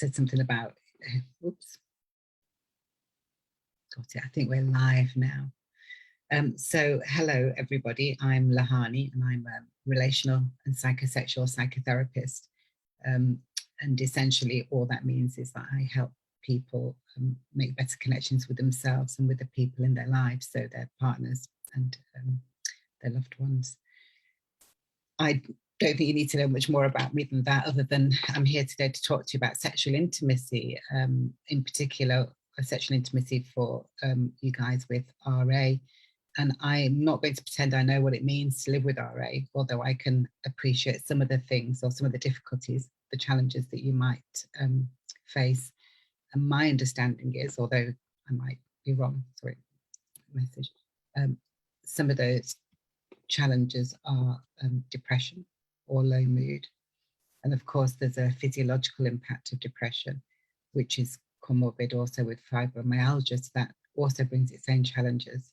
said something about, whoops, got it, I think we're live now. So hello everybody, I'm Lohani and I'm a relational and psychosexual psychotherapist. And essentially all that means is that I help people make better connections with themselves and with the people in their lives, so their partners and their loved ones. I don't think you need to know much more about me than that, other than I'm here today to talk to you about sexual intimacy, in particular sexual intimacy for you guys with RA. And I'm not going to pretend I know what it means to live with RA, although I can appreciate some of the things or some of the difficulties, the challenges that you might face. And my understanding is, although I might be wrong, sorry, message, some of those challenges are depression or low mood. And of course, there's a physiological impact of depression, which is comorbid also with fibromyalgia, so that also brings its own challenges.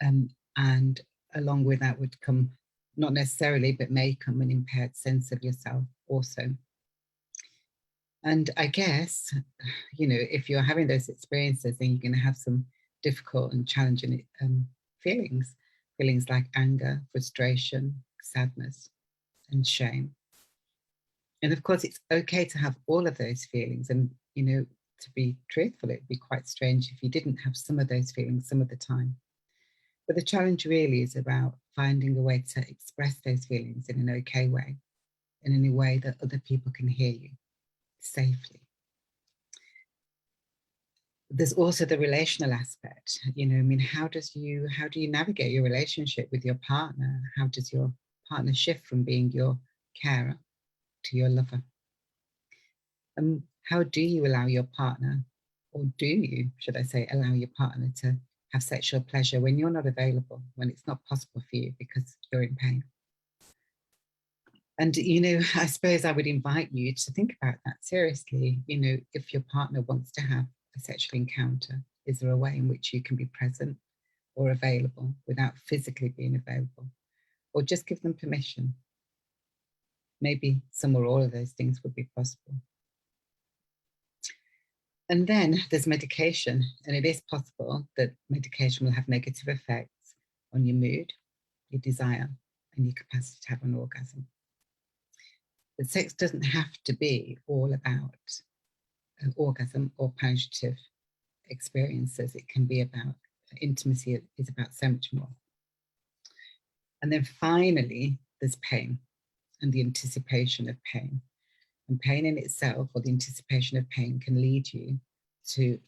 And along with that would come, not necessarily, but may come an impaired sense of yourself also. And I guess, you know, if you're having those experiences, then you're going to have some difficult and challenging feelings like anger, frustration, sadness, and shame. And of course, it's okay to have all of those feelings. And, you know, to be truthful, it'd be quite strange if you didn't have some of those feelings some of the time. But the challenge really is about finding a way to express those feelings in an okay way, and in a way that other people can hear you safely. There's also the relational aspect, you know, I mean, how do you navigate your relationship with your partner? How does your partner shift from being your carer to your lover? How do you allow your partner, or do you, should I say, allow your partner to have sexual pleasure when you're not available, when it's not possible for you because you're in pain? And, you know, I suppose I would invite you to think about that seriously. You know, if your partner wants to have a sexual encounter, is there a way in which you can be present or available without physically being available? Or just give them permission. Maybe some or all of those things would be possible. And then there's medication, and it is possible that medication will have negative effects on your mood, your desire, and your capacity to have an orgasm. But sex doesn't have to be all about an orgasm or penetrative experiences. It can be about intimacy, is about so much more. And then finally, there's pain and the anticipation of pain. And pain in itself, or the anticipation of pain, can lead you to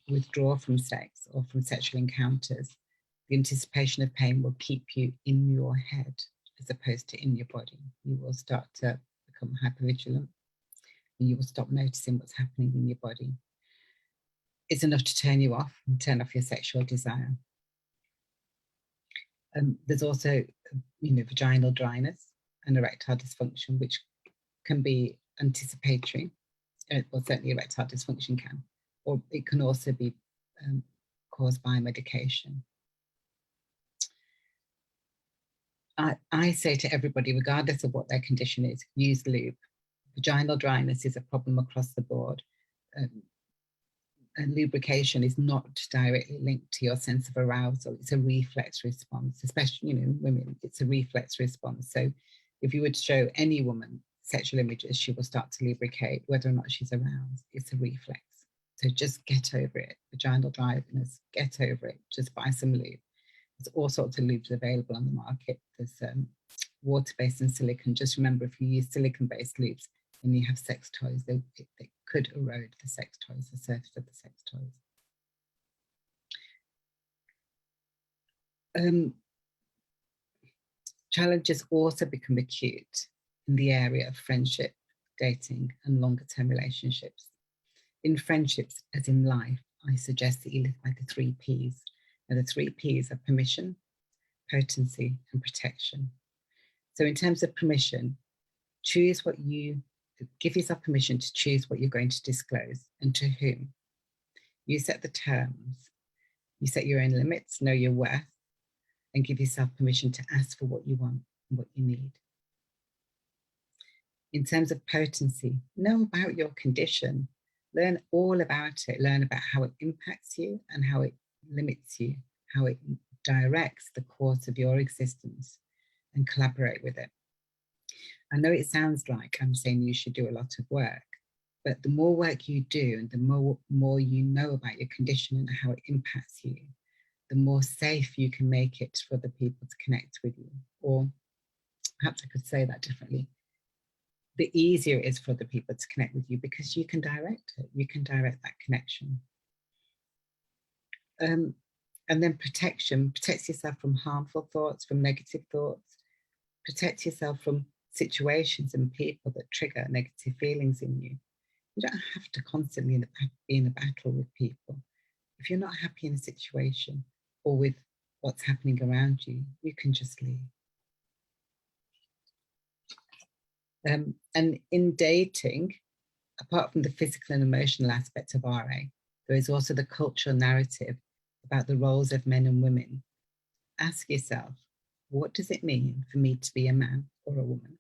withdraw from sex or from sexual encounters. The anticipation of pain will keep you in your head as opposed to in your body. You will start to become hypervigilant, and you will stop noticing what's happening in your body. It's enough to turn you off and turn off your sexual desire. There's also, you know, vaginal dryness and erectile dysfunction, which can be anticipatory, or certainly erectile dysfunction can, or it can also be caused by medication. I say to everybody, regardless of what their condition is, use lube. Vaginal dryness is a problem across the board. And lubrication is not directly linked to your sense of arousal. It's a reflex response, especially, you know, women, it's a reflex response. So if you would show any woman sexual images, she will start to lubricate whether or not she's aroused. It's a reflex. So just get over it. Vaginal dryness, get over it. Just buy some lube. There's all sorts of lubes available on the market. There's water-based and silicone. Just remember, if you use silicone-based lubes and you have sex toys, they could erode the sex toys, the surface of the sex toys. Challenges also become acute in the area of friendship, dating, and longer-term relationships. In friendships, as in life, I suggest that you live by the 3 Ps. And the 3 Ps are permission, potency, and protection. So in terms of permission, choose what you, give yourself permission to choose what you're going to disclose and to whom. You set the terms, you set your own limits, know your worth, and give yourself permission to ask for what you want and what you need. In terms of potency, know about your condition, learn all about it, learn about how it impacts you and how it limits you, how it directs the course of your existence, and collaborate with it. I know it sounds like I'm saying you should do a lot of work, but the more work you do and the more you know about your condition and how it impacts you, the more safe you can make it for the people to connect with you. Or perhaps I could say that differently. The easier it is for the people to connect with you because you can direct it. You can direct that connection. And then protection, protects yourself from harmful thoughts, from negative thoughts, protect yourself from situations and people that trigger negative feelings in you. You don't have to constantly be in a battle with people. If you're not happy in a situation or with what's happening around you, you can just leave. And in dating, apart from the physical and emotional aspect of RA, there is also the cultural narrative about the roles of men and women. Ask yourself, what does it mean for me to be a man or a woman?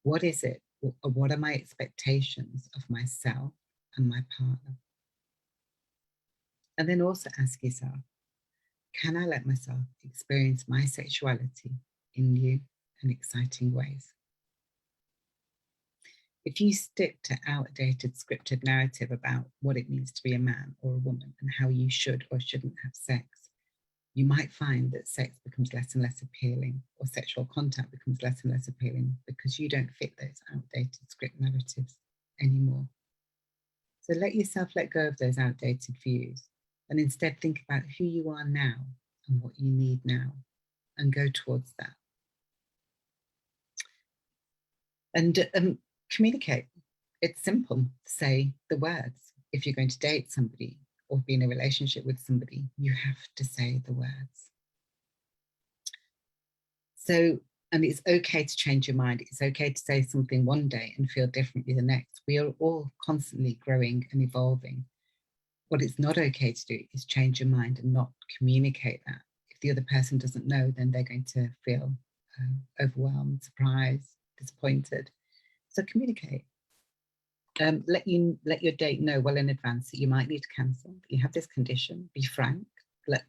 What is it? What are my expectations of myself and my partner? And then also ask yourself, can I let myself experience my sexuality in new and exciting ways? If you stick to outdated scripted narrative about what it means to be a man or a woman and how you should or shouldn't have sex, you might find that sex becomes less and less appealing, or sexual contact becomes less and less appealing because you don't fit those outdated script narratives anymore. So let yourself let go of those outdated views and instead think about who you are now and what you need now and go towards that. And communicate. It's simple. Say the words. If you're going to date somebody or be in a relationship with somebody, you have to say the words. So, and it's okay to change your mind. It's okay to say something one day and feel differently the next. We are all constantly growing and evolving. What it's not okay to do is change your mind and not communicate that. If the other person doesn't know, then they're going to feel overwhelmed, surprised, disappointed. So communicate. Let your date know well in advance that you might need to cancel, that you have this condition. Be frank.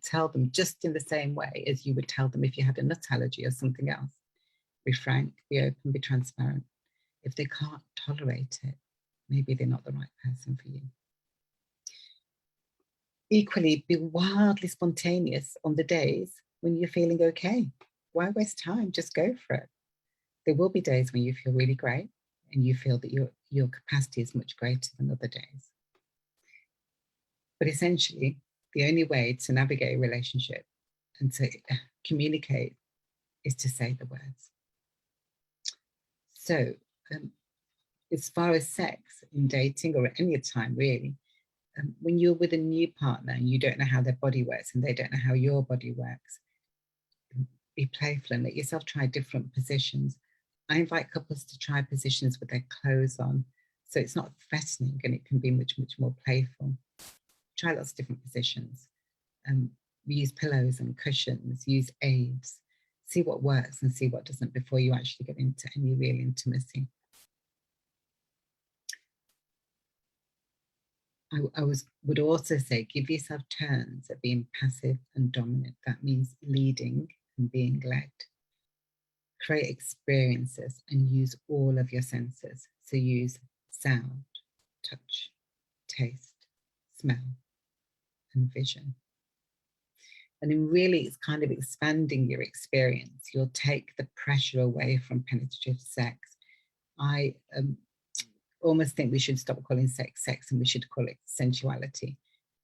Tell them just in the same way as you would tell them if you had a nut allergy or something else. Be frank, be open, be transparent. If they can't tolerate it, maybe they're not the right person for you. Equally, be wildly spontaneous on the days when you're feeling okay. Why waste time? Just go for it. There will be days when you feel really great and you feel that your capacity is much greater than other days. But essentially, the only way to navigate a relationship and to communicate is to say the words. So as far as sex in dating or at any time really, when you're with a new partner and you don't know how their body works and they don't know how your body works, be playful and let yourself try different positions. I invite couples to try positions with their clothes on, so it's not threatening and it can be much, much more playful. Try lots of different positions. Use pillows and cushions, use aids, see what works and see what doesn't before you actually get into any real intimacy. I would also say, give yourself turns at being passive and dominant. That means leading and being led. Create experiences and use all of your senses. So use sound, touch, taste, smell, and vision. And then really it's kind of expanding your experience. You'll take the pressure away from penetrative sex. I almost think we should stop calling sex sex and we should call it sensuality.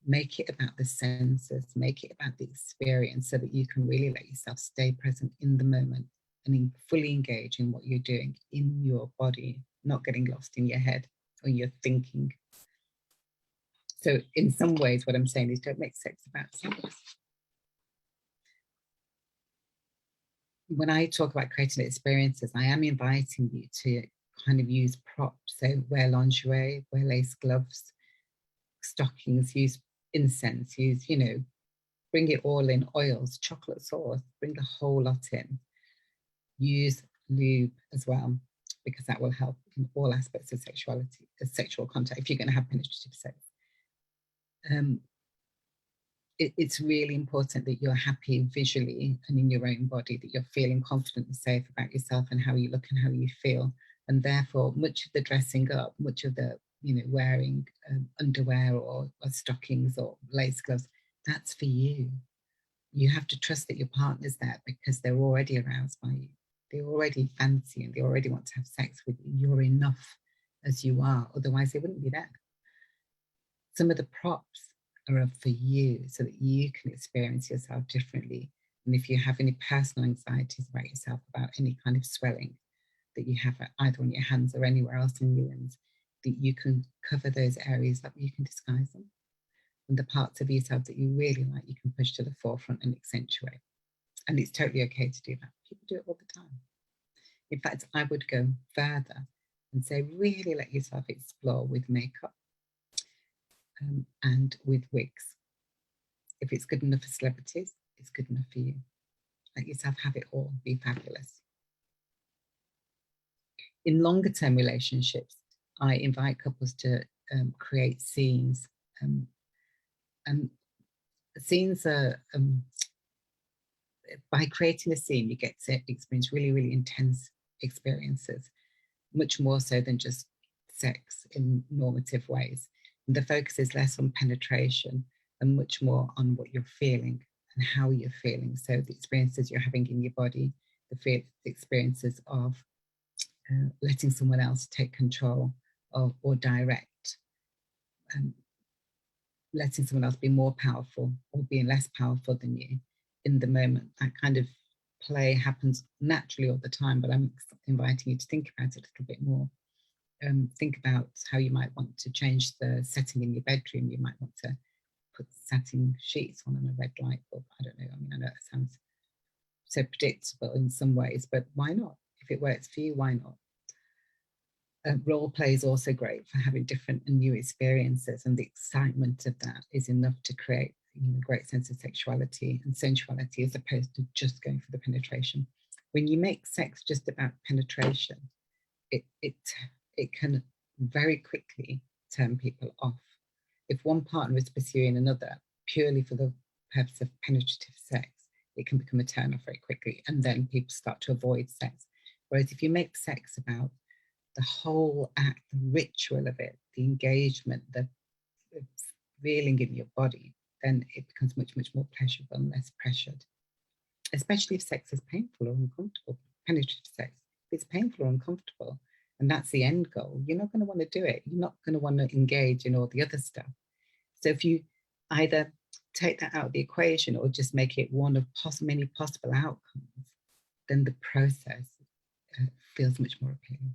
Make it about the senses, make it about the experience so that you can really let yourself stay present in the moment and fully engage in what you're doing in your body, not getting lost in your head or your thinking. So in some ways, what I'm saying is don't make sex about sex. When I talk about creating experiences, I am inviting you to kind of use props. So wear lingerie, wear lace gloves, stockings, use incense, use, bring it all in, oils, chocolate sauce, bring the whole lot in. Use lube as well. because that will help in all aspects of sexuality, sexual contact, if you're going to have penetrative sex. It's really important that you're happy visually and in your own body, that you're feeling confident and safe about yourself and how you look and how you feel. And therefore, much of the dressing up, much of the, wearing underwear or stockings or lace gloves, that's for you. You have to trust that your partner's there because they're already aroused by you. They already fancy and they already want to have sex with you. You're enough as you are, otherwise they wouldn't be there. Some of the props are up for you so that you can experience yourself differently. And if you have any personal anxieties about yourself, about any kind of swelling that you have either on your hands or anywhere else in your limbs, that you can cover those areas up, you can disguise them. And the parts of yourself that you really like, you can push to the forefront and accentuate. And it's totally okay to do that. People do it all the time. In fact, I would go further and say, really let yourself explore with makeup and with wigs. If it's good enough for celebrities, it's good enough for you. Let yourself have it all, be fabulous. In longer term relationships, I invite couples to create scenes. And scenes are, by creating a scene, you get to experience really, really intense experiences, much more so than just sex in normative ways. And the focus is less on penetration and much more on what you're feeling and how you're feeling. So the experiences you're having in your body, the experiences of letting someone else take control of or direct, letting someone else be more powerful or being less powerful than you in the moment. That kind of play happens naturally all the time, but I'm inviting you to think about it a little bit more. Think about how you might want to change the setting in your bedroom. You might want to put satin sheets on and a red light bulb. I don't know. I mean, I know it sounds so predictable in some ways, but why not? If it works for you, why not? Role play is also great for having different and new experiences, and the excitement of that is enough to create a great sense of sexuality and sensuality as opposed to just going for the penetration. When you make sex just about penetration, it can very quickly turn people off. If one partner is pursuing another purely for the purpose of penetrative sex, it can become a turn off very quickly, and then people start to avoid sex. Whereas if you make sex about the whole act, the ritual of it, the engagement, the feeling in your body, then it becomes much, much more pleasurable and less pressured. Especially if sex is painful or uncomfortable. Penetrative sex, if it's painful or uncomfortable, and that's the end goal, you're not going to want to do it. You're not going to want to engage in all the other stuff. So if you either take that out of the equation or just make it one of many possible outcomes, then the process feels much more appealing.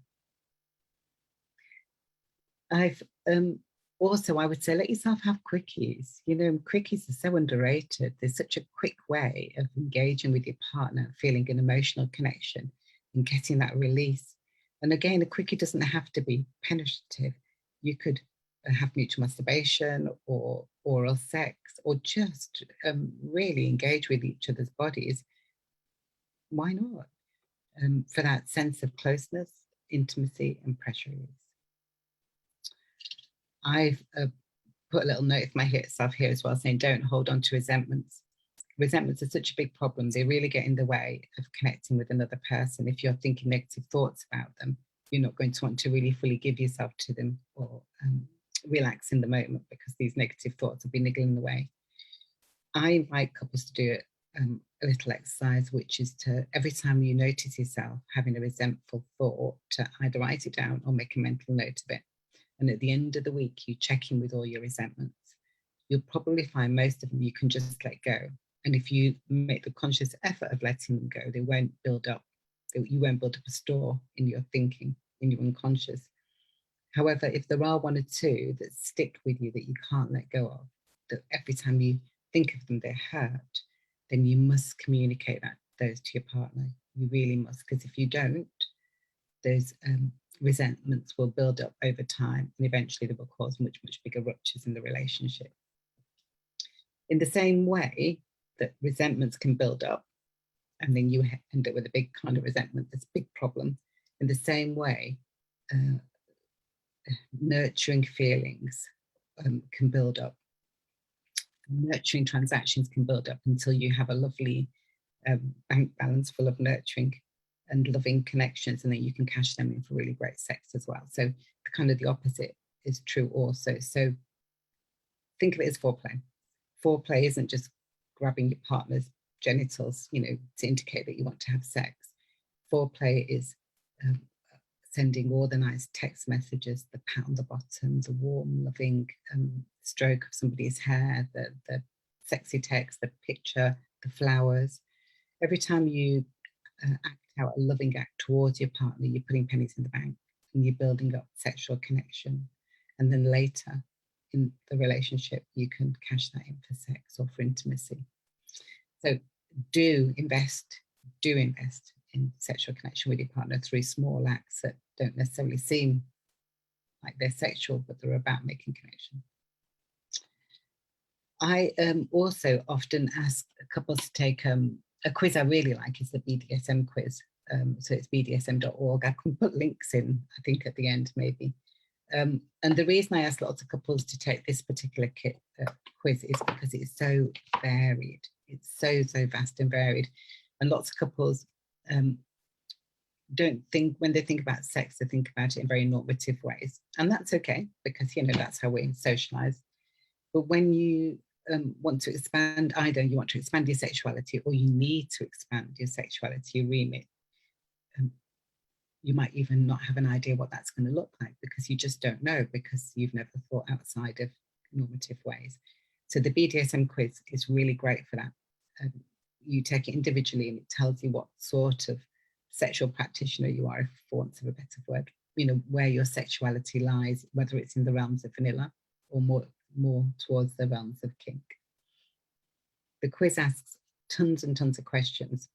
Also, I would say, let yourself have quickies. Quickies are so underrated. There's such a quick way of engaging with your partner, feeling an emotional connection and getting that release. And again, a quickie doesn't have to be penetrative. You could have mutual masturbation or oral sex, or just really engage with each other's bodies. Why not? For that sense of closeness, intimacy, and pressure release. I've put a little note of myself here as well, saying don't hold on to resentments. Resentments are such a big problem. They really get in the way of connecting with another person. If you're thinking negative thoughts about them, you're not going to want to really fully give yourself to them or relax in the moment, because these negative thoughts will be niggling away. I invite couples to do a little exercise, which is to, every time you notice yourself having a resentful thought, to either write it down or make a mental note of it. And at the end of the week, you check in with all your resentments. You'll probably find most of them you can just let go. And if you make the conscious effort of letting them go, they won't build up. You won't build up a store in your thinking, in your unconscious. However, if there are one or two that stick with you that you can't let go of, that every time you think of them, they hurt, then you must communicate those to your partner. You really must, because if you don't, those resentments will build up over time, and eventually they will cause much, much bigger ruptures in the relationship. In the same way that resentments can build up, and then you end up with a big kind of resentment, this big problem, In the same way, nurturing feelings can build up. Nurturing transactions can build up until you have a lovely bank balance full of nurturing and loving connections, and then you can cash them in for really great sex as well. So kind of the opposite is true also. So think of it as foreplay. Foreplay isn't just grabbing your partner's genitals, you know, to indicate that you want to have sex. Foreplay is sending all the nice text messages, the pat on the bottom, the warm, loving stroke of somebody's hair, the sexy text, the picture, the flowers. Every time you act out a loving act towards your partner, you're putting pennies in the bank and you're building up sexual connection. And then later in the relationship, you can cash that in for sex or for intimacy. So do invest in sexual connection with your partner through small acts that don't necessarily seem like they're sexual, but they're about making connection. I also often ask couples to take a quiz I really like is the BDSM quiz. So it's bdsm.org. I can put links in, I think, at the end, maybe. And the reason I ask lots of couples to take this particular quiz is because it's so varied. It's so vast and varied. And lots of couples don't think, when they think about sex, they think about it in very normative ways. And that's okay, because, you know, that's how we socialize. But when you want to expand, either you want to expand your sexuality or you need to expand your sexuality, your remit, you might even not have an idea what that's going to look like because you just don't know, because you've never thought outside of normative ways. So the BDSM quiz is really great for that. You take it individually and it tells you what sort of sexual practitioner you are, for want of a better word, you know, where your sexuality lies, whether it's in the realms of vanilla or more towards the realms of kink. The quiz asks tons and tons of questions.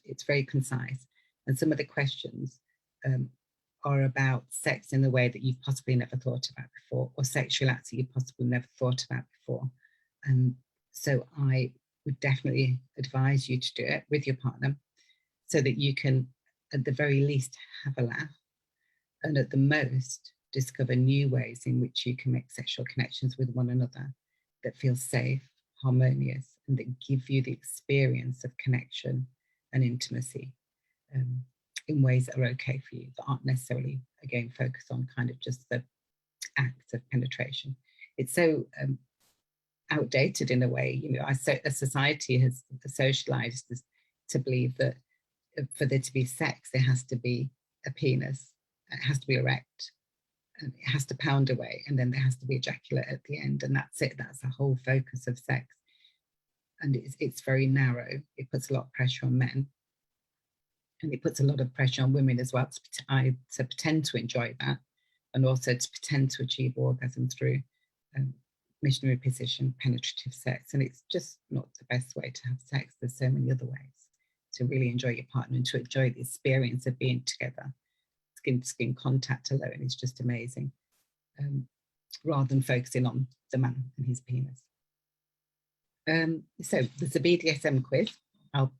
It's very concise. And some of the questions are about sex in the way that you've possibly never thought about before, or sexuality you've possibly never thought about before. And so I would definitely advise you to do it with your partner so that you can, at the very least, have a laugh, and at the most, discover new ways in which you can make sexual connections with one another that feel safe, harmonious, and that give you the experience of connection and intimacy in ways that are okay for you, that aren't necessarily, again, focused on kind of just the act of penetration. It's so outdated in a way, you know, a society has socialized us to believe that for there to be sex, there has to be a penis, it has to be erect, and it has to pound away, and then there has to be ejaculate at the end, and that's it. That's the whole focus of sex. And it's very narrow. It puts a lot of pressure on men. And it puts a lot of pressure on women as well to pretend to enjoy that, and also to pretend to achieve orgasm through missionary position, penetrative sex. And it's just not the best way to have sex. There's so many other ways to really enjoy your partner and to enjoy the experience of being together. Skin-to-skin contact alone is just amazing, rather than focusing on the man and his penis. So there's a BDSM quiz. I'll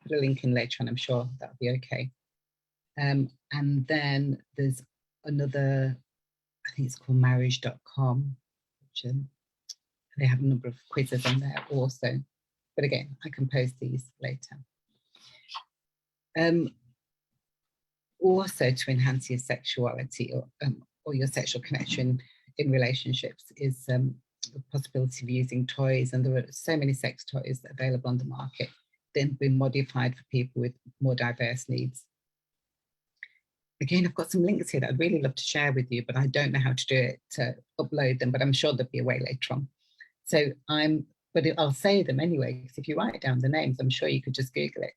put a link in later on, I'm sure that'll be okay. And then there's another, I think it's called marriage.com, which they have a number of quizzes on there also. But again, I can post these later. Also, to enhance your sexuality or your sexual connection in relationships is the possibility of using toys. And there are so many sex toys available on the market. They've been modified for people with more diverse needs. Again, I've got some links here that I'd really love to share with you, but I don't know how to do it, to upload them, but I'm sure there'll be a way later on. So but I'll say them anyway, because if you write down the names, I'm sure you could just Google it.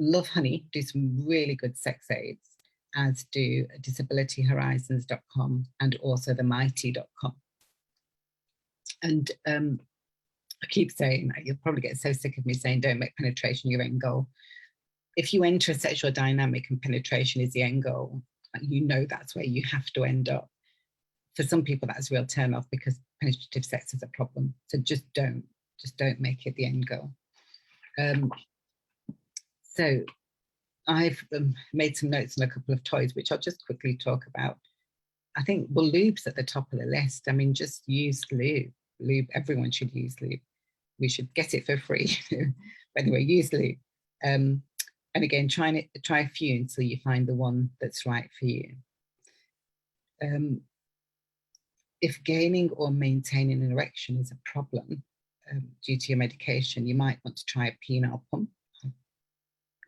Lohani do some really good sex aids, as do disabilityhorizons.com and also themighty.com. And I keep saying, you'll probably get so sick of me saying, don't make penetration your end goal. If you enter a sexual dynamic and penetration is the end goal, you know that's where you have to end up. For some people, that's a real turn off because penetrative sex is a problem. So just don't make it the end goal. So I've made some notes on a couple of toys, which I'll just quickly talk about. I think, well, lube's at the top of the list. I mean, just use lube. Lube, everyone should use lube. We should get it for free. But anyway, use lube. And again, try a few until you find the one that's right for you. If gaining or maintaining an erection is a problem due to your medication, you might want to try a penile pump.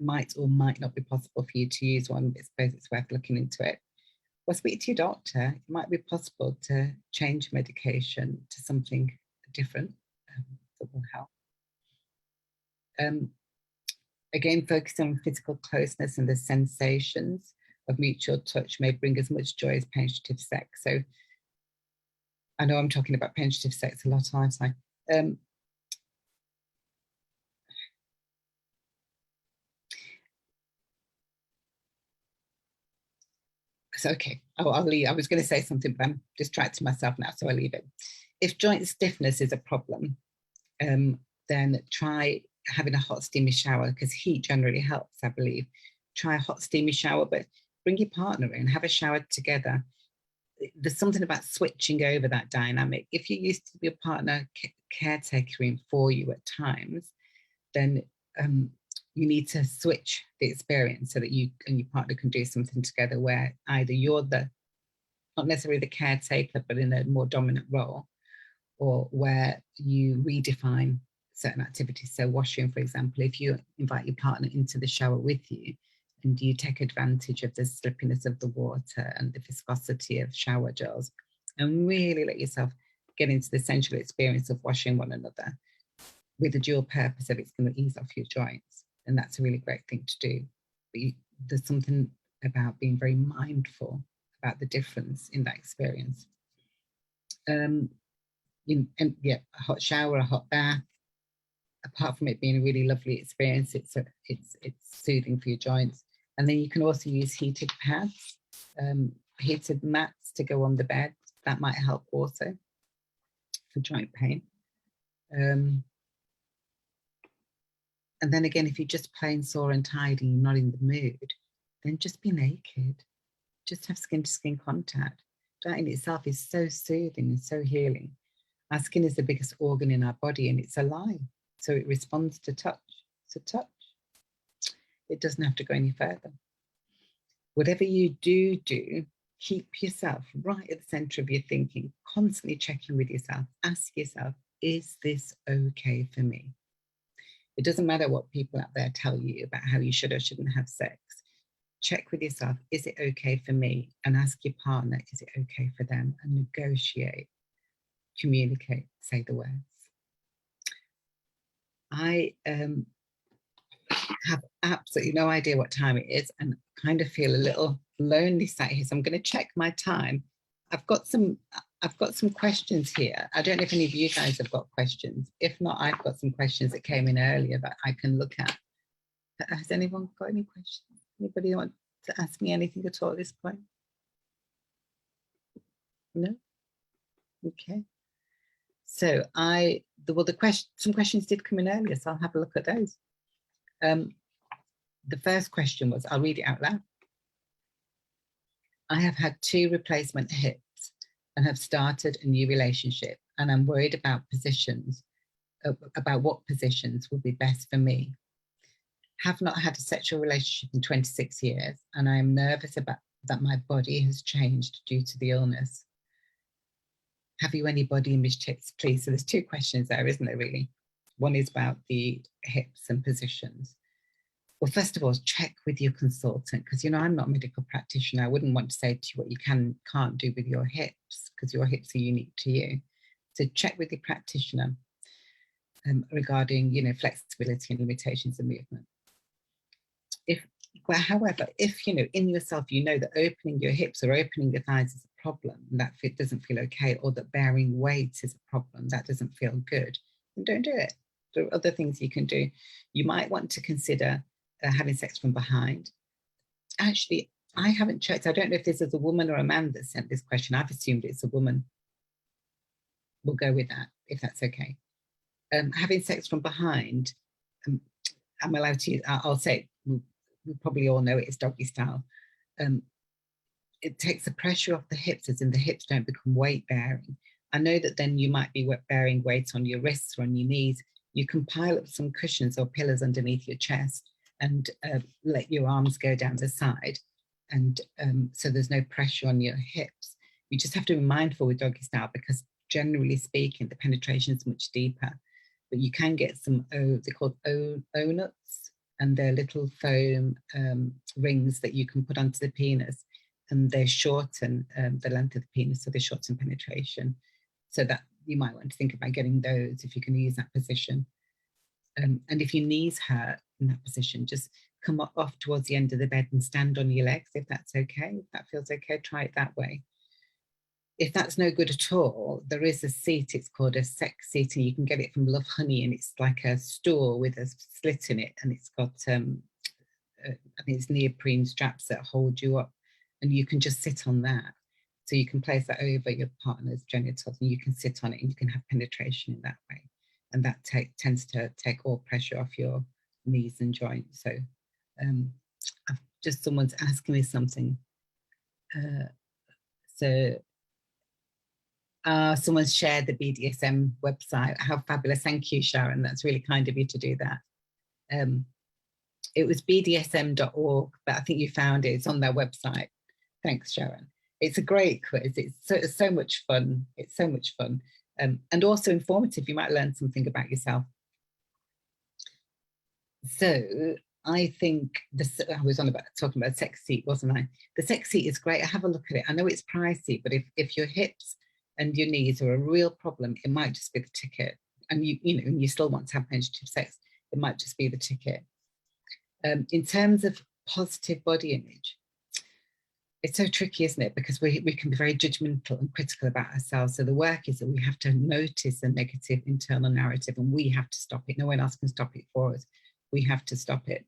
Might or might not be possible for you to use one, but I suppose it's worth looking into it. Or speak to your doctor. It might be possible to change medication to something different that will help. Again, focusing on physical closeness and the sensations of mutual touch may bring as much joy as penetrative sex. So I know I'm talking about penetrative sex a lot, aren't I? So, okay, I'll leave. I was going to say something, but I'm distracting myself now, so I'll leave it. If joint stiffness is a problem, then try having a hot steamy shower, because heat generally helps, I believe. Try a hot steamy shower, but bring your partner in, have a shower together. There's something about switching over that dynamic. If you're used to your partner caretakering for you at times, then you need to switch the experience so that you and your partner can do something together where either you're not necessarily the caretaker, but in a more dominant role, or where you redefine certain activities. So washing, for example, if you invite your partner into the shower with you and you take advantage of the slippiness of the water and the viscosity of shower gels and really let yourself get into the sensual experience of washing one another with the dual purpose of it's going to ease off your joints. And that's a really great thing to do. But there's something about being very mindful about the difference in that experience. And yeah, a hot shower, a hot bath, apart from it being a really lovely experience, it's soothing for your joints. And then you can also use heated pads, heated mats to go on the bed. That might help also for joint pain. And then again, if you're just plain sore and tired and you're not in the mood, then just be naked. Just have skin-to-skin contact. That in itself is so soothing and so healing. Our skin is the biggest organ in our body and it's alive. So it responds to touch. So touch. It doesn't have to go any further. Whatever you do, keep yourself right at the center of your thinking, constantly checking with yourself. Ask yourself, is this okay for me? It doesn't matter what people out there tell you about how you should or shouldn't have sex. Check with yourself, is it okay for me? And ask your partner, is it okay for them? And negotiate, communicate, say the words. I have absolutely no idea what time it is and kind of feel a little lonely sat here. So I'm going to check my time. I've got some questions here. I don't know if any of you guys have got questions. If not, I've got some questions that came in earlier that I can look at. Has anyone got any questions? Anybody want to ask me anything at all at this point? No? Okay. So some questions did come in earlier, so I'll have a look at those. The first question was, I'll read it out loud. I have had 2 replacement hips and have started a new relationship, and I'm worried about what positions will be best for me. Have not had a sexual relationship in 26 years, and I am nervous about that my body has changed due to the illness. Have you any body image tips, please? So there's 2 questions there, isn't there, really? One is about the hips and positions. Well, first of all, check with your consultant, because, you know, I'm not a medical practitioner. I wouldn't want to say to you what you can't do with your hips, because your hips are unique to you. So check with your practitioner regarding, you know, flexibility and limitations of movement. However, if, you know, in yourself, you know that opening your hips or opening your thighs is a problem, and that doesn't feel okay, or that bearing weight is a problem, that doesn't feel good, then don't do it. There are other things you can do. You might want to consider having sex from behind. Actually, I haven't checked. I don't know if this is a woman or a man that sent this question. I've assumed it's a woman. We'll go with that, if that's okay. Having sex from behind, I'm allowed to use, I'll say we probably all know it is doggy style. It takes the pressure off the hips, as in the hips don't become weight bearing. I know that then you might be bearing weight on your wrists or on your knees. You can pile up some cushions or pillows underneath your chest and let your arms go down the side. And so there's no pressure on your hips. You just have to be mindful with doggy style, because generally speaking, the penetration is much deeper. But you can get some they're called O-nuts, and they're little foam rings that you can put onto the penis, and they shorten the length of the penis, so they shorten penetration. So that you might want to think about getting those if you can use that position. And if your knees hurt in that position, just come off towards the end of the bed and stand on your legs, if that's okay. If that feels okay, try it that way. If that's no good at all, there is a seat, it's called a sex seat, and you can get it from Lohani, and it's like a stool with a slit in it, and it's got, I think it's neoprene straps that hold you up, and you can just sit on that. So you can place that over your partner's genitals, and you can sit on it, and you can have penetration in that way. And that tends to take all pressure off your knees and joints. So someone's asking me something. Someone's shared the BDSM website. How fabulous. Thank you, Sharon. That's really kind of you to do that. It was bdsm.org, but I think you found it. It's on their website. Thanks, Sharon. It's a great quiz. It's so much fun. It's so much fun. And also informative. You might learn something about yourself. So I think I was talking about sex seat, wasn't I? The sex seat is great. Have a look at it. I know it's pricey, but if your hips and your knees are a real problem, it might just be the ticket. And you still want to have penetrative sex, it might just be the ticket. In terms of positive body image, it's so tricky, isn't it? Because we can be very judgmental and critical about ourselves. So the work is that we have to notice the negative internal narrative, and we have to stop it. No one else can stop it for us. We have to stop it.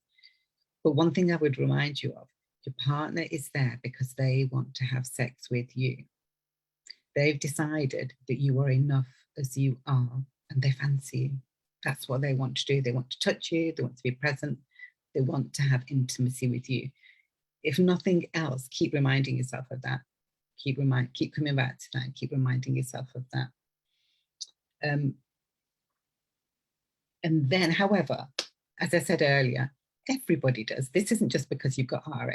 But one thing I would remind you of, your partner is there because they want to have sex with you. They've decided that you are enough as you are, and they fancy you. That's what they want to do. They want to touch you. They want to be present. They want to have intimacy with you. If nothing else, keep reminding yourself of that. Keep coming back to that. Keep reminding yourself of that. And then, however, as I said earlier, everybody does. This isn't just because you've got RA.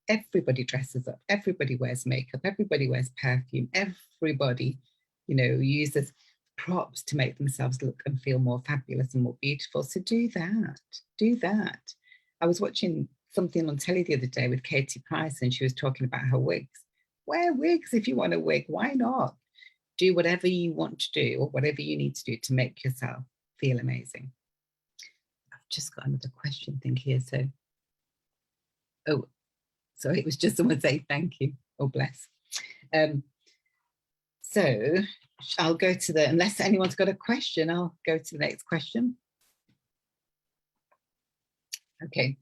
Everybody dresses up. Everybody wears makeup. Everybody wears perfume. Everybody, uses props to make themselves look and feel more fabulous and more beautiful. So do that. Do that. I was watching something on telly the other day with Katie Price, and she was talking about her wigs. Wear wigs if you want a wig. Why not? Do whatever you want to do or whatever you need to do to make yourself feel amazing. I've just got another question thing here. So it was just someone saying thank you. Oh, bless. So I'll go to unless anyone's got a question, I'll go to the next question. Okay.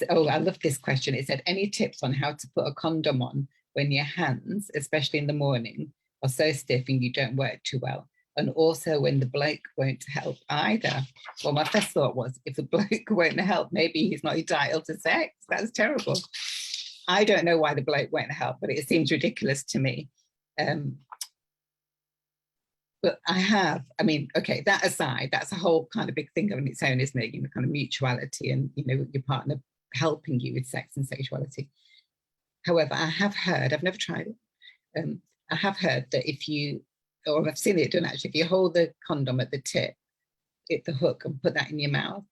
I love this question. It said, any tips on how to put a condom on when your hands, especially in the morning, are so stiff and you don't work too well? And also when the bloke won't help either. Well, my first thought was, if the bloke won't help, maybe he's not entitled to sex. That's terrible. I don't know why the bloke won't help, but it seems ridiculous to me. But okay, that aside, that's a whole kind of big thing on its own, isn't it? Kind of mutuality and, your partner helping you with sex and sexuality. However, I have heard, I've never tried it. I have heard that I've seen it done actually, if you hold the condom at the tip, hit the hook and put that in your mouth,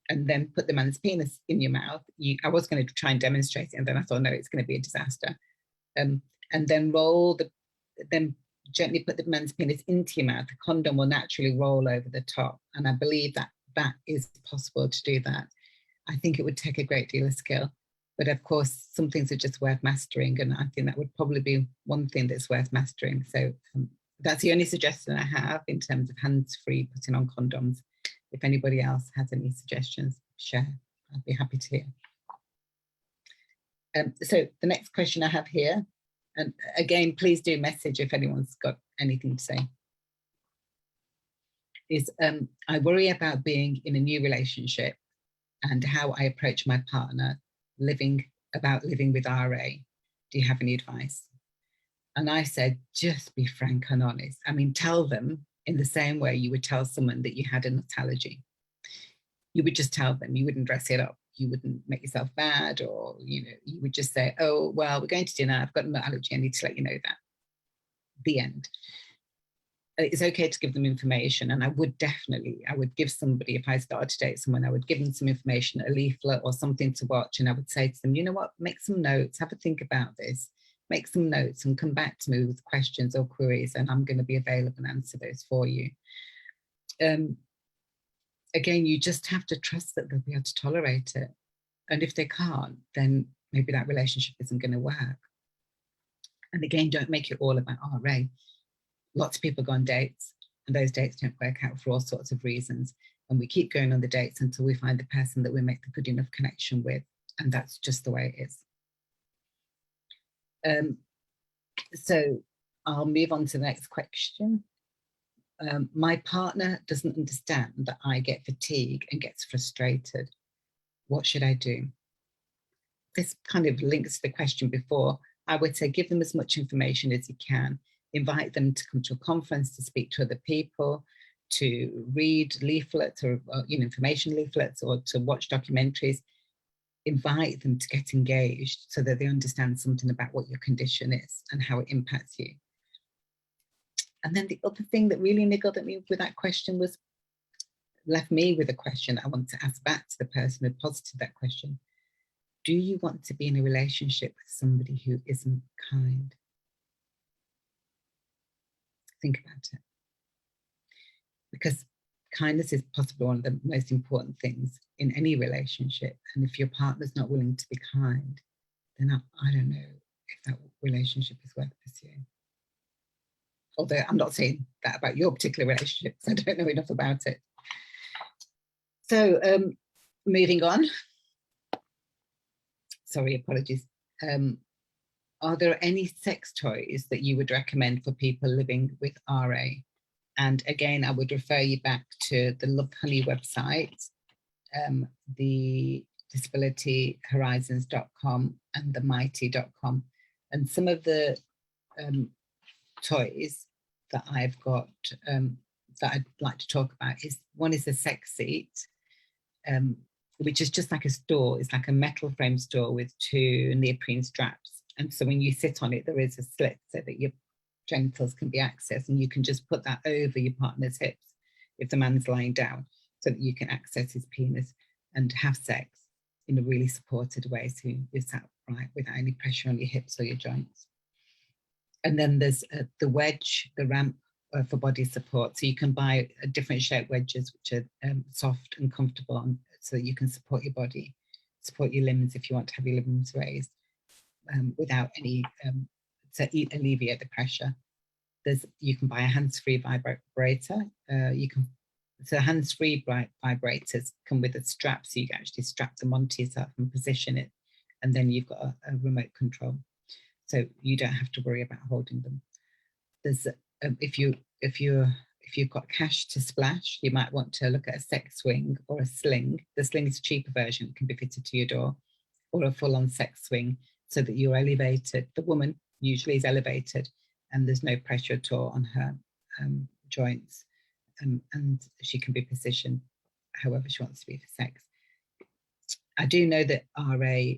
and then put the man's penis in your mouth. I was going to try and demonstrate it, and then I thought, no, it's going to be a disaster. And then then gently put the man's penis into your mouth. The condom will naturally roll over the top. And I believe that is possible to do that. I think it would take a great deal of skill. But of course, some things are just worth mastering. And I think that would probably be one thing that's worth mastering. So that's the only suggestion I have in terms of hands-free putting on condoms. If anybody else has any suggestions, share. I'd be happy to hear. So the next question I have here, and again, please do message if anyone's got anything to say, is I worry about being in a new relationship and how I approach my partner living with RA. Do you have any advice? And I said, just be frank and honest. I mean, tell them in the same way you would tell someone that you had a nut allergy. You would just tell them, you wouldn't dress it up. You wouldn't make yourself bad, or, you would just say, oh, well, we're going to dinner. I've got a nut allergy. I need to let you know that. The end. It's okay to give them information. And I would give somebody, if I started to date someone, I would give them some information, a leaflet or something to watch. And I would say to them, you know what, make some notes, have a think about this, make some notes and come back to me with questions or queries, and I'm going to be available and answer those for you. Again, you just have to trust that they'll be able to tolerate it. And if they can't, then maybe that relationship isn't going to work. And again, don't make it all about RA. Lots of people go on dates, and those dates don't work out for all sorts of reasons. And we keep going on the dates until we find the person that we make the good enough connection with. And that's just the way it is. So I'll move on to the next question. My partner doesn't understand that I get fatigue and gets frustrated. What should I do? This kind of links to the question before. I would say give them as much information as you can. Invite them to come to a conference, to speak to other people, to read leaflets or information leaflets, or to watch documentaries. Invite them to get engaged so that they understand something about what your condition is and how it impacts you. And then the other thing that really niggled at me with that question left me with a question that I want to ask back to the person who posited that question. Do you want to be in a relationship with somebody who isn't kind? Think about it. Because kindness is possibly one of the most important things in any relationship. And if your partner's not willing to be kind, then I don't know if that relationship is worth pursuing. Although I'm not saying that about your particular relationship, because I don't know enough about it. So moving on. Sorry, apologies. Are there any sex toys that you would recommend for people living with RA? And again, I would refer you back to the Lohani website, the disabilityhorizons.com and the mighty.com. And some of the toys that I've got that I'd like to talk about one is a sex seat, which is just like a stool. It's like a metal frame stool with two neoprene straps. And so when you sit on it, there is a slit so that your genitals can be accessed, and you can just put that over your partner's hips if the man's lying down, so that you can access his penis and have sex in a really supported way, so you're sat right without any pressure on your hips or your joints. And then there's the wedge, the ramp for body support. So you can buy different shaped wedges which are soft and comfortable so that you can support your body, support your limbs if you want to have your limbs raised without any, to alleviate the pressure. You can buy a hands-free vibrator. So hands-free vibrators come with a strap, so you can actually strap them onto yourself and position it, and then you've got a remote control, so you don't have to worry about holding them. There's if you've got cash to splash, you might want to look at a sex swing or a sling. The sling is a cheaper version, it can be fitted to your door, or a full-on sex swing, so that you're elevated. The woman usually is elevated, and there's no pressure at all on her joints, and she can be positioned however she wants to be for sex. I do know that RA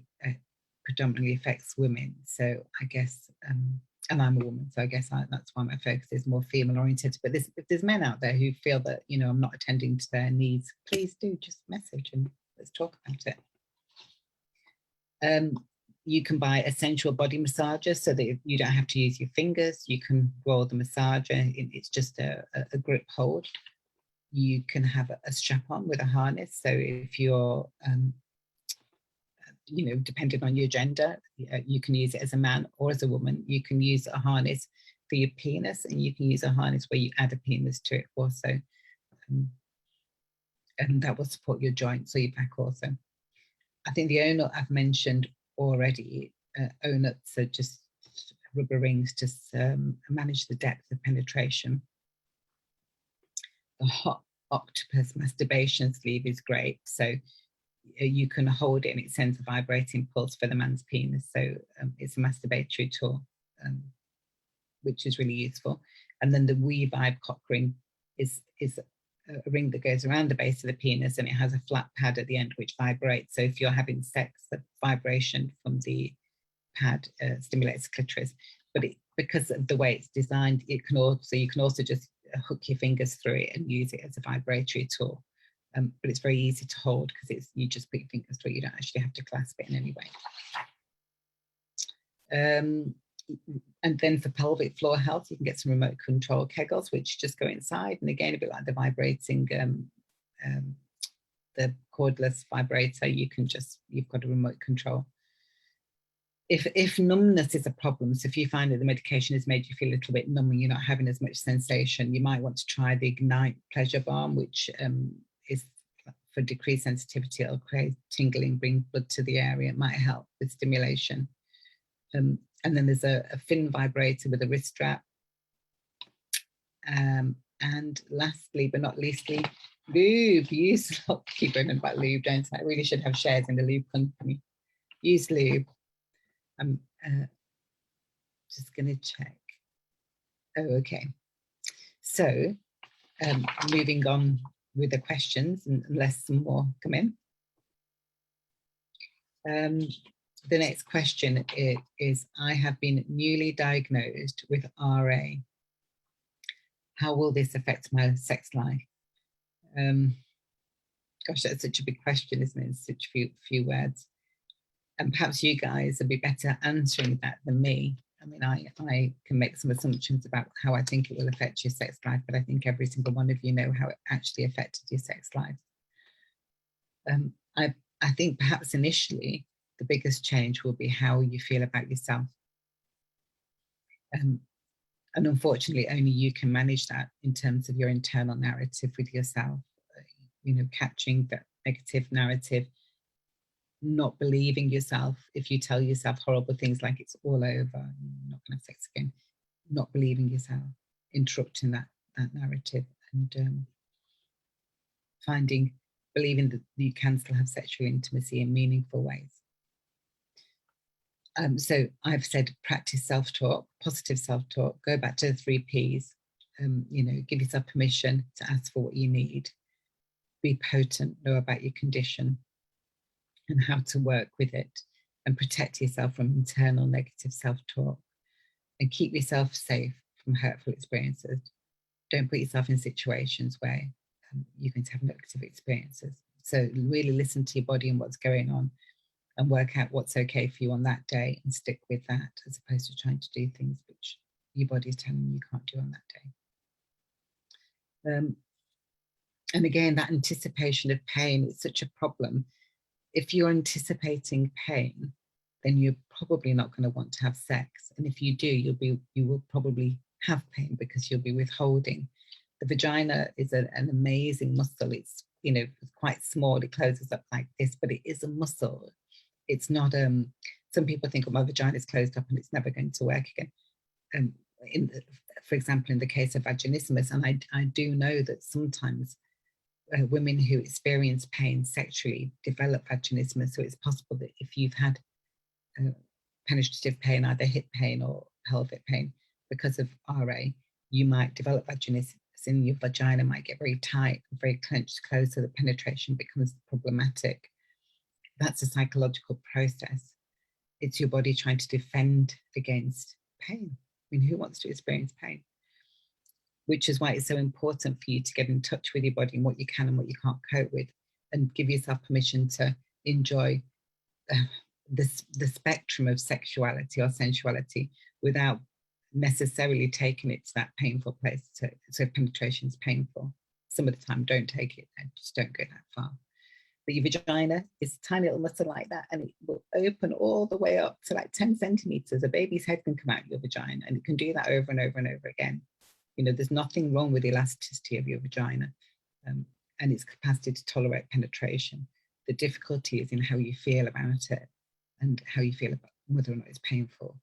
predominantly affects women, so I guess, and I'm a woman, so I guess that's why my focus is more female oriented. But if there's men out there who feel that, I'm not attending to their needs, please do just message and let's talk about it. You can buy a sensual body massager so that you don't have to use your fingers. You can roll the massager. It's just a grip hold. You can have a strap on with a harness. So if you're, depending on your gender, you can use it as a man or as a woman. You can use a harness for your penis, and you can use a harness where you add a penis to it also. And that will support your joints or your back also. I think the O-nut I've mentioned already. O-nuts are just rubber rings to manage the depth of penetration. The hot octopus masturbation sleeve is great. So you can hold it and it sends a vibrating pulse for the man's penis. So it's a masturbatory tool, which is really useful. And then the wee vibe cock ring is a ring that goes around the base of the penis, and it has a flat pad at the end which vibrates. So if you're having sex, the vibration from the pad stimulates the clitoris. But because of the way it's designed, you can also just hook your fingers through it and use it as a vibratory tool. But it's very easy to hold because you just put your fingers through it. You don't actually have to clasp it in any way. And then for pelvic floor health, you can get some remote control kegels, which just go inside. And again, a bit like the vibrating, the cordless vibrator, you've got a remote control. If numbness is a problem, so if you find that the medication has made you feel a little bit numb and you're not having as much sensation, you might want to try the Ignite Pleasure Balm, which is for decreased sensitivity. It'll create tingling, bring blood to the area. It might help with stimulation. And then there's a fin vibrator with a wrist strap. And lastly, but not leastly, lube. Use, keep going about lube, don't I? I really should have shares in the lube company. Use lube. I'm just going to check. Oh, okay. So moving on with the questions, unless some more come in. The next question is, I have been newly diagnosed with RA. How will this affect my sex life? Gosh, that's such a big question, isn't it? In such few words. And perhaps you guys will be better answering that than me. I mean, I can make some assumptions about how I think it will affect your sex life, but I think every single one of you know how it actually affected your sex life. I think perhaps initially, the biggest change will be how you feel about yourself. And unfortunately, only you can manage that in terms of your internal narrative with yourself, capturing that negative narrative, not believing yourself. If you tell yourself horrible things like it's all over, you're not going to have sex again, not believing yourself, interrupting that narrative, and believing that you can still have sexual intimacy in meaningful ways. So I've said practice self-talk, positive self-talk, go back to the 3 Ps, give yourself permission to ask for what you need, be potent, know about your condition and how to work with it, and protect yourself from internal negative self-talk, and keep yourself safe from hurtful experiences. Don't put yourself in situations where you're going to have negative experiences. So really listen to your body and what's going on, and work out what's okay for you on that day and stick with that, as opposed to trying to do things which your body is telling you can't do on that day. And again, that anticipation of pain is such a problem. If you're anticipating pain, then you're probably not going to want to have sex. And if you do, you will probably have pain because you'll be withholding. The vagina is an amazing muscle. It's quite small. It closes up like this, but it is a muscle. It's not, some people think, oh, my vagina is closed up and it's never going to work again. For example, in the case of vaginismus, and I do know that sometimes women who experience pain sexually develop vaginismus. So it's possible that if you've had penetrative pain, either hip pain or pelvic pain, because of RA, you might develop vaginismus and your vagina might get very tight, very clenched closed, so the penetration becomes problematic. That's a psychological process. It's your body trying to defend against pain. I mean, who wants to experience pain? Which is why it's so important for you to get in touch with your body and what you can and what you can't cope with, and give yourself permission to enjoy the spectrum of sexuality or sensuality without necessarily taking it to that painful place. So penetration is painful. Some of the time, don't take it and just don't go that far. But your vagina is a tiny little muscle like that, and it will open all the way up to like 10 centimeters. A baby's head can come out of your vagina, and it can do that over and over and over again. There's nothing wrong with the elasticity of your vagina and its capacity to tolerate penetration. The difficulty is in how you feel about it and how you feel about whether or not it's painful.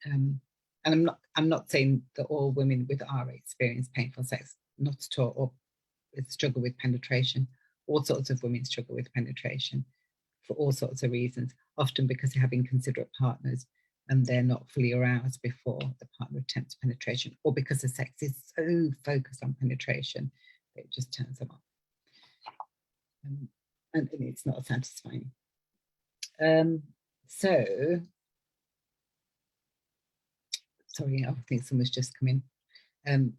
And I'm not saying that all women with RA experience painful sex, not at all, or struggle with penetration. all sorts of women struggle with penetration for all sorts of reasons, often because they have inconsiderate partners and they're not fully aroused before the partner attempts penetration, or because the sex is so focused on penetration that it just turns them off. And it's not satisfying. So, sorry, I think someone's just come in.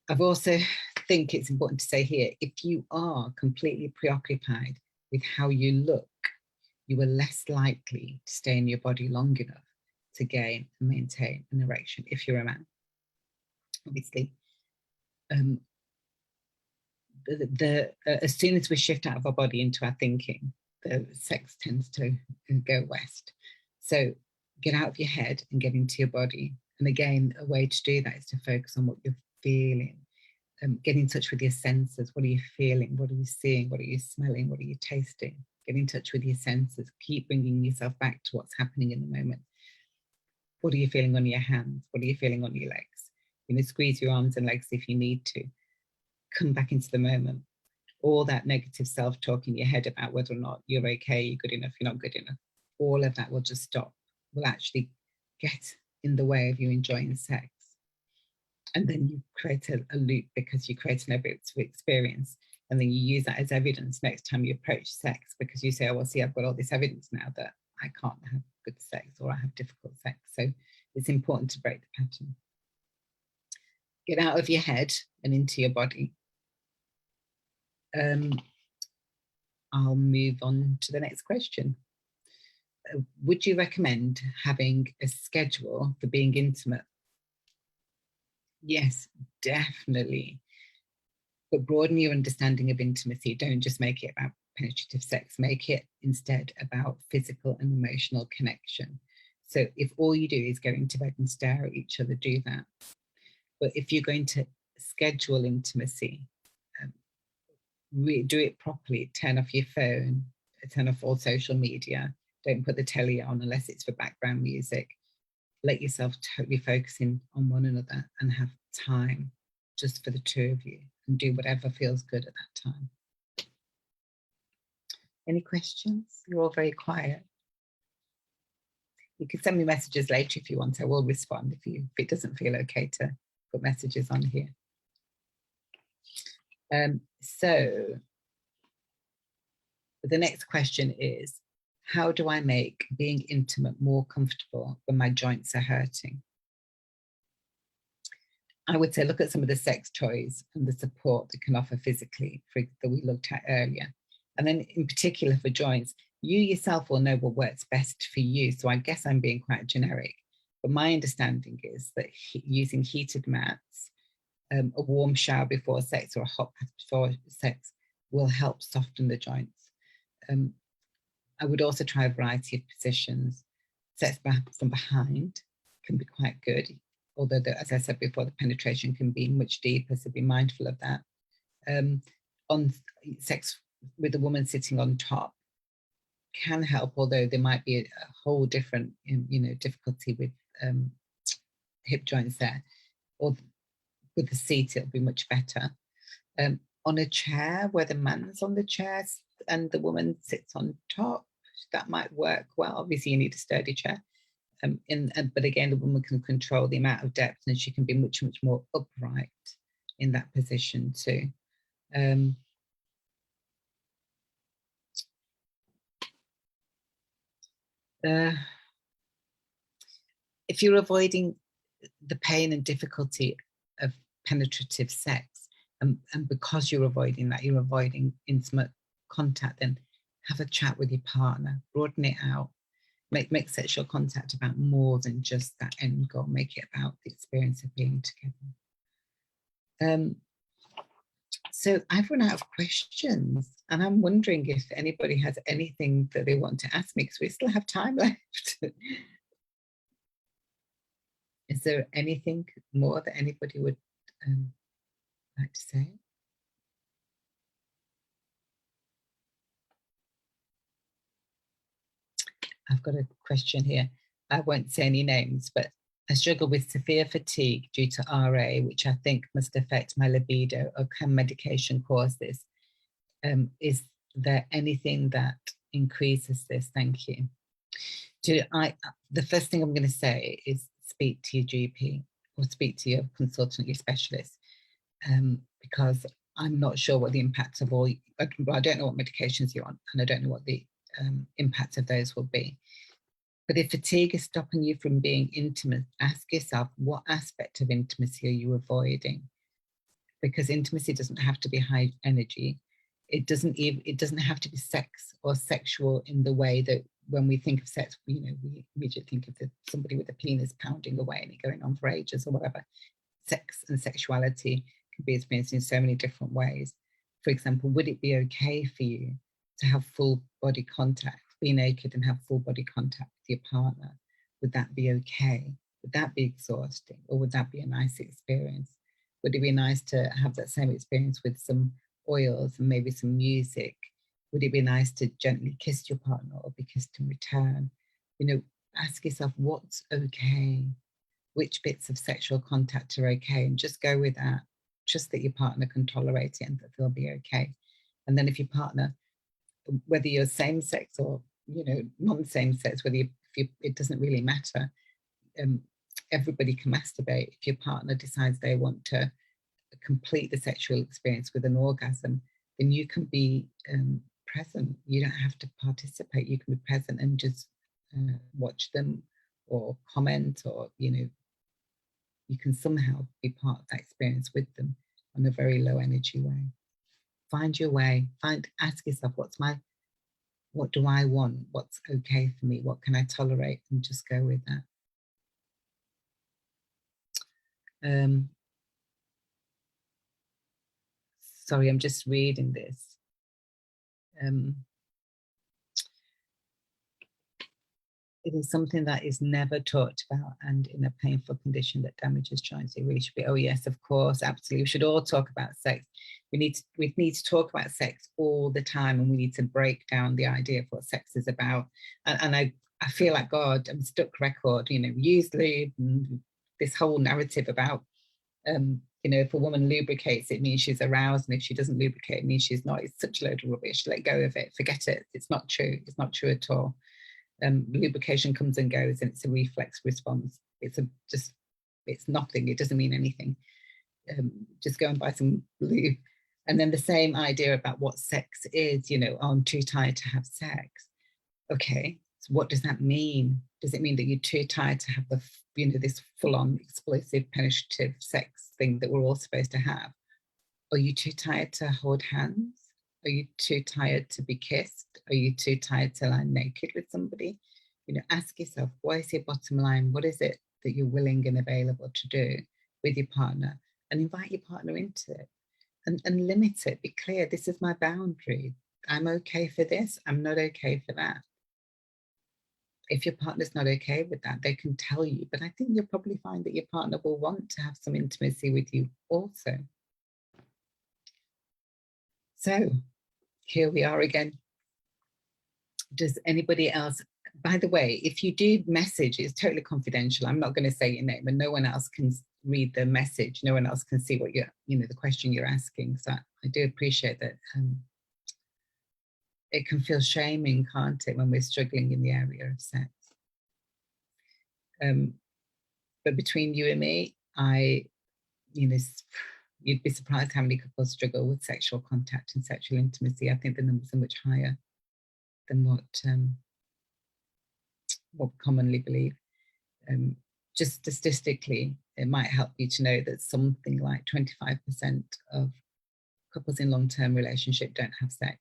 I've also think it's important to say here, if you are completely preoccupied with how you look, you are less likely to stay in your body long enough to gain and maintain an erection if you're a man. Obviously, as soon as we shift out of our body into our thinking, the sex tends to go west. So get out of your head and get into your body. And again, a way to do that is to focus on what you're feeling. Get in touch with your senses. What are you feeling? What are you seeing? What are you smelling? What are you tasting? Get in touch with your senses. Keep bringing yourself back to what's happening in the moment. What are you feeling on your hands? What are you feeling on your legs? Squeeze your arms and legs if you need to. Come back into the moment. All that negative self-talk in your head about whether or not you're okay, you're good enough, you're not good enough, all of that will just stop. Will actually get in the way of you enjoying sex. And then you create a loop because you create an experience. And then you use that as evidence next time you approach sex, because you say, oh, well, see, I've got all this evidence now that I can't have good sex or I have difficult sex. So it's important to break the pattern. Get out of your head and into your body. I'll move on to the next question. Would you recommend having a schedule for being intimate? Yes, definitely. But broaden your understanding of intimacy. Don't just make it about penetrative sex. Make it instead about physical and emotional connection. So if all you do is go into bed and stare at each other, do that. But if you're going to schedule intimacy, do it properly. Turn off your phone, turn off all social media. Don't put the telly on unless it's for background music. Let yourself totally focus in on one another and have time just for the two of you, and do whatever feels good at that time. Any questions? You're all very quiet. You can send me messages later if you want. I will respond if it doesn't feel okay to put messages on here. So the next question is, how do I make being intimate more comfortable when my joints are hurting? I would say look at some of the sex toys and the support they can offer physically that we looked at earlier. And then in particular for joints, you yourself will know what works best for you. So I guess I'm being quite generic, but my understanding is that using heated mats, a warm shower before sex or a hot bath before sex will help soften the joints. I would also try a variety of positions. Sex from behind can be quite good, although, as I said before, the penetration can be much deeper, so be mindful of that. On sex with a woman sitting on top can help, although there might be a whole different, difficulty with hip joints there. Or with the seat, it'll be much better. On a chair where the man's on the chair and the woman sits on top, that might work well. Obviously, you need a sturdy chair. But again, the woman can control the amount of depth, and she can be much, much more upright in that position too. If you're avoiding the pain and difficulty of penetrative sex, and because you're avoiding that, you're avoiding intimate contact, then have a chat with your partner, broaden it out, make sexual contact about more than just that end goal, make it about the experience of being together. So I've run out of questions, and I'm wondering if anybody has anything that they want to ask me, because we still have time left. Is there anything more that anybody would like to say? I've got a question here. I won't say any names, but I struggle with severe fatigue due to RA, which I think must affect my libido, or can medication cause this? Is there anything that increases this? Thank you. The first thing I'm going to say is speak to your GP or speak to your consultant, your specialist, because I'm not sure what the impact of all, I don't know what medications you're on, and I don't know what the impact of those will be. But if fatigue is stopping you from being intimate, ask yourself, what aspect of intimacy are you avoiding? Because intimacy doesn't have to be high energy. It doesn't have to be sex or sexual in the way that when we think of sex, we immediately think of somebody with a penis pounding away and it going on for ages or whatever. Sex and sexuality can be experienced in so many different ways. For example, would it be okay for you to have full body contact, be naked and have full body contact with your partner? Would that be okay? Would that be exhausting? Or would that be a nice experience? Would it be nice to have that same experience with some oils and maybe some music? Would it be nice to gently kiss your partner or be kissed in return? Ask yourself what's okay, which bits of sexual contact are okay, and just go with that. Just that your partner can tolerate it and that they'll be okay. And then if your partner, whether you're same sex or non-same sex, it doesn't really matter. Everybody can masturbate. If your partner decides they want to complete the sexual experience with an orgasm, then you can be present. You don't have to participate. You can be present and just watch them or comment, or you can somehow be part of that experience with them in a very low energy way. Find your way. Ask yourself, what do I want? What's okay for me? What can I tolerate? And just go with that. Sorry, I'm just reading this. It is something that is never talked about, and in a painful condition that damages joints, it really should be. Oh yes, of course, absolutely. We should all talk about sex. We need to talk about sex all the time, and we need to break down the idea of what sex is about. And I feel like, God, I'm stuck record, usually this whole narrative about, if a woman lubricates, it means she's aroused, and if she doesn't lubricate, it means she's not. It's such a load of rubbish. Let go of it. Forget it. It's not true. It's not true at all. Lubrication comes and goes, and it's a reflex response. It's nothing. It doesn't mean anything. Just go and buy some lube. And then the same idea about what sex is, I'm too tired to have sex. Okay, so what does that mean? Does it mean that you're too tired to have this full-on explosive penetrative sex thing that we're all supposed to have? Are you too tired to hold hands? Are you too tired to be kissed? Are you too tired to lie naked with somebody? Ask yourself, what is your bottom line? What is it that you're willing and available to do with your partner? And invite your partner into it and limit it. Be clear, this is my boundary. I'm okay for this. I'm not okay for that. If your partner's not okay with that, they can tell you. But I think you'll probably find that your partner will want to have some intimacy with you also. So here we are again. Does anybody else, by the way, if you do message, it's totally confidential. I'm not going to say your name, and no one else can read the message. No one else can see what the question you're asking. So I do appreciate that. It can feel shaming, can't it, when we're struggling in the area of sex? But between you and me, you'd be surprised how many couples struggle with sexual contact and sexual intimacy. I think the numbers are much higher than what we commonly believe. Just statistically, it might help you to know that something like 25% of couples in long-term relationship don't have sex,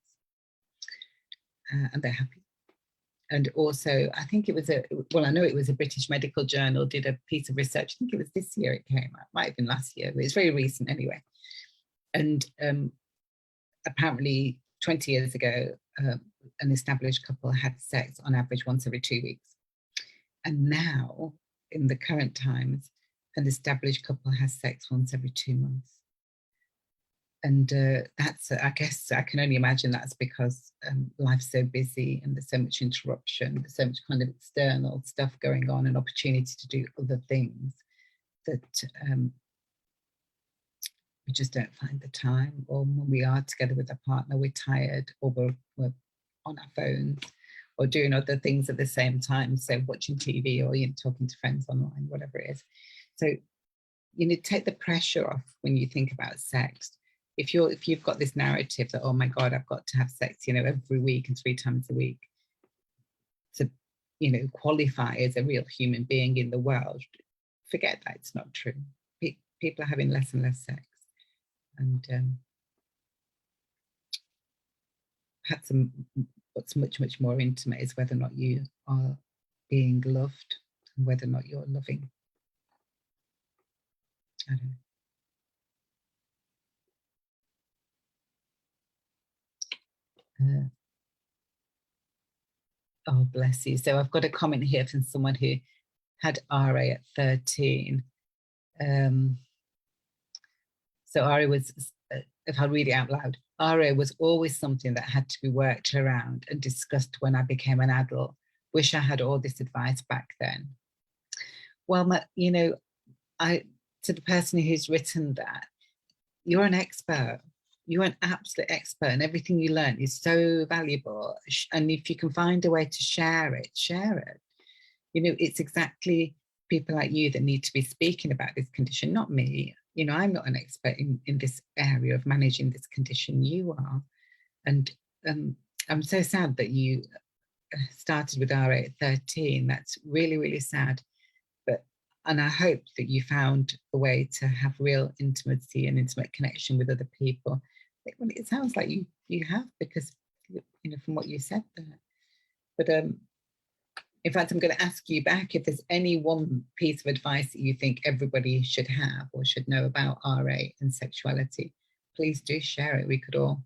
and they're happy. And also, I think it was I know it was a British medical journal did a piece of research. I think it was this year it came out, might have been last year, but it's very recent anyway. And apparently 20 years ago, an established couple had sex on average once every 2 weeks. And now, in the current times, an established couple has sex once every 2 months. And that's, I guess, I can only imagine that's because life's so busy and there's so much interruption, there's so much kind of external stuff going on and opportunity to do other things that we just don't find the time. Or when we are together with a partner, we're tired, or we're on our phones or doing other things at the same time. So watching TV or talking to friends online, whatever it is. So take the pressure off when you think about sex. If you've got this narrative that, oh my God, I've got to have sex, every week and 3 times a week to, qualify as a real human being in the world, forget that. It's not true. People are having less and less sex. And perhaps what's much, much more intimate is whether or not you are being loved and whether or not you're loving. I don't know. Oh, bless you. So I've got a comment here from someone who had RA at 13. So RA was, if I read it out loud, RA was always something that had to be worked around and discussed when I became an adult. Wish I had all this advice back then. Well, to the person who's written that, you're an expert. You're an absolute expert, and everything you learn is so valuable. And if you can find a way to share it, share it. It's exactly people like you that need to be speaking about this condition, not me. I'm not an expert in this area of managing this condition. You are. And I'm so sad that you started with RA at 13. That's really, really sad. And I hope that you found a way to have real intimacy and intimate connection with other people. It sounds like you have, because from what you said there. But in fact, I'm going to ask you back if there's any one piece of advice that you think everybody should have or should know about RA and sexuality. Please do share it. We could all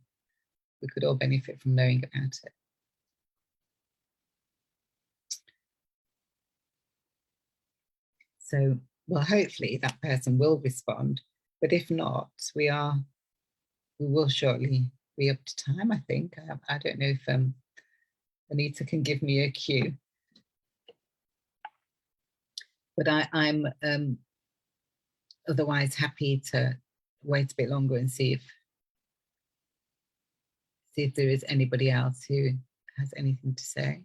benefit from knowing about it. So, well, hopefully that person will respond. But if not, we will shortly be up to time, I think. I don't know if Anita can give me a cue. But I'm otherwise happy to wait a bit longer and see if there is anybody else who has anything to say.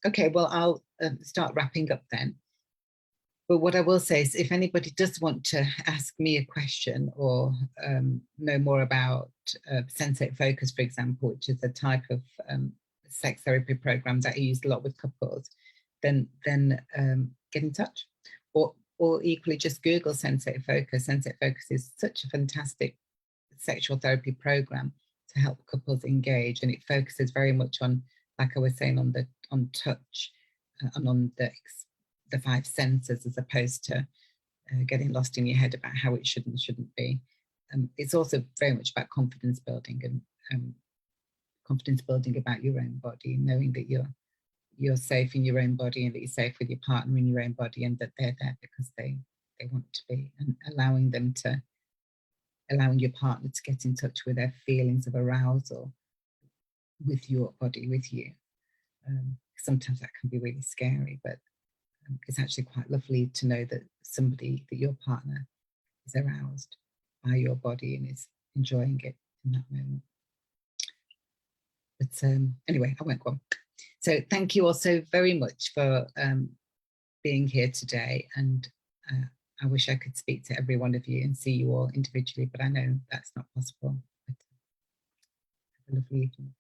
Okay, well, I'll start wrapping up then. But what I will say is, if anybody does want to ask me a question or know more about sensate focus, for example, which is a type of sex therapy program that I use a lot with couples, then get in touch. Or equally, just Google sensate focus. Sensate focus is such a fantastic sexual therapy program to help couples engage, and it focuses very much on, like I was saying, on touch and on the 5 senses, as opposed to getting lost in your head about how it should and shouldn't be. It's also very much about confidence building and confidence building about your own body, knowing that you're safe in your own body and that you're safe with your partner in your own body, and that they're there because they want to be, and allowing your partner to get in touch with their feelings of arousal with your body, with you. Sometimes that can be really scary, but it's actually quite lovely to know that your partner is aroused by your body and is enjoying it in that moment. But anyway, I won't go on. So thank you all so very much for being here today. And I wish I could speak to every one of you and see you all individually, but I know that's not possible. But have a lovely evening.